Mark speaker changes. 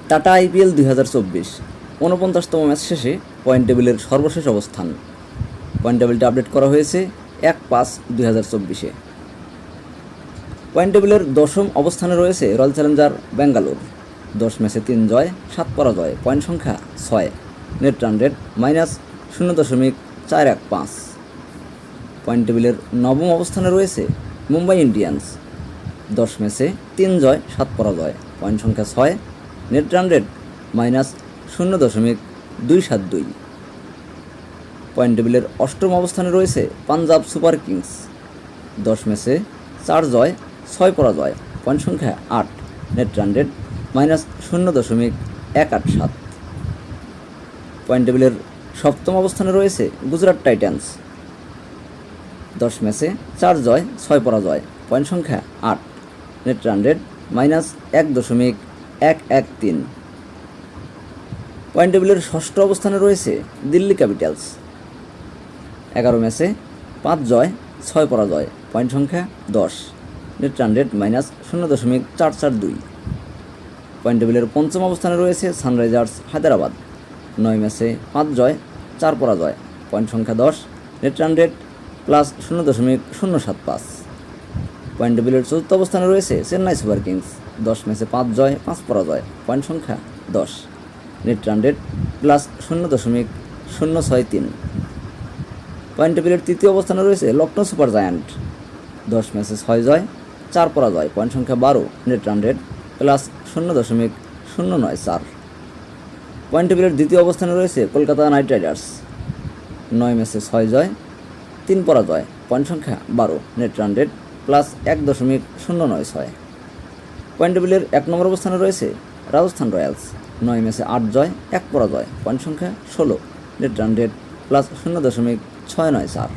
Speaker 1: Tata IPL 2024 49তম match শেষে point টেবিলের সর্বশেষ অবস্থান। পয়েন্ট টেবিলটা আপডেট করা হয়েছে 1/5/2024-এ। পয়েন্ট টেবিলের 10ম অবস্থানে রয়েছে রয়্যাল চ্যালেঞ্জার ব্যাঙ্গালোর। 10 ম্যাচে 3 জয় 7 পরাজয়, পয়েন্ট সংখ্যা 6, নেট রান রেট -0.415। পয়েন্ট টেবিলের 9ম অবস্থানে রয়েছে মুম্বাই ইন্ডিয়ান্স। 10 ম্যাচে 3 জয় 7 পরাজয়, পয়েন্ট সংখ্যা 6, নেট রান রেট -0.272। পয়েন্ট টেবিলের 8ম অবস্থানে রয়েছে পাঞ্জাব সুপার কিংস। 10 ম্যাচে 4 জয় 6 পরাজয়, পয়েন্ট সংখ্যা 8, নেট রান রেট -0.187। পয়েন্ট টেবিলের 7ম অবস্থানে রয়েছে গুজরাট টাইটান্স। 10 ম্যাচে 4 জয় 6 পরাজয়, পয়েন্ট সংখ্যা 8, নেট রান রেট -1.113। পয়েন্ট টেবিলের 6ষ্ঠ অবস্থানে রয়েছে দিল্লি ক্যাপিটালস। 11 ম্যাচে 5 জয় 6 পরাজয়, পয়েন্ট সংখ্যা 10, নেট রান রেট -0.442। পয়েন্ট টেবিলের 5ম অবস্থানে রয়েছে সানরাইজার্স হায়দ্রাবাদ। 9 ম্যাচে 5 জয় 4 পরাজয়, পয়েন্ট সংখ্যা 10, নেট রান রেট +0.075। পয়েন্ট টেবিলের 4র্থ অবস্থানে রয়েছে চেন্নাই সুপার কিংস। 10 ম্যাচে 5 জয় 5 পরাজয়, পয়েন্ট সংখ্যা 10, নেট রান রেট +0.063। পয়েন্ট টেবিলের 3য় অবস্থানে রয়েছে লখনৌ সুপার জায়ান্ট। 10 ম্যাচে 6 জয় 4 পরাজয়, পয়েন্ট সংখ্যা 12, নেট রান রেট +0.094। পয়েন্ট টেবিলের 2য় অবস্থানে রয়েছে কলকাতা নাইট রাইডার্স। 9 ম্যাচে 6 জয় 3 পরাজয়, পয়েন্ট সংখ্যা 12, নেট রান রেট +1.096। পয়েন্ট টেবিলের 1 নম্বর অবস্থানে রয়েছে রাজস্থান রয়্যালস। 9 ম্যাচে 8 জয় 1 পরাজয়, পয়েন্ট সংখ্যা 16, নেট রান রেট +0.694।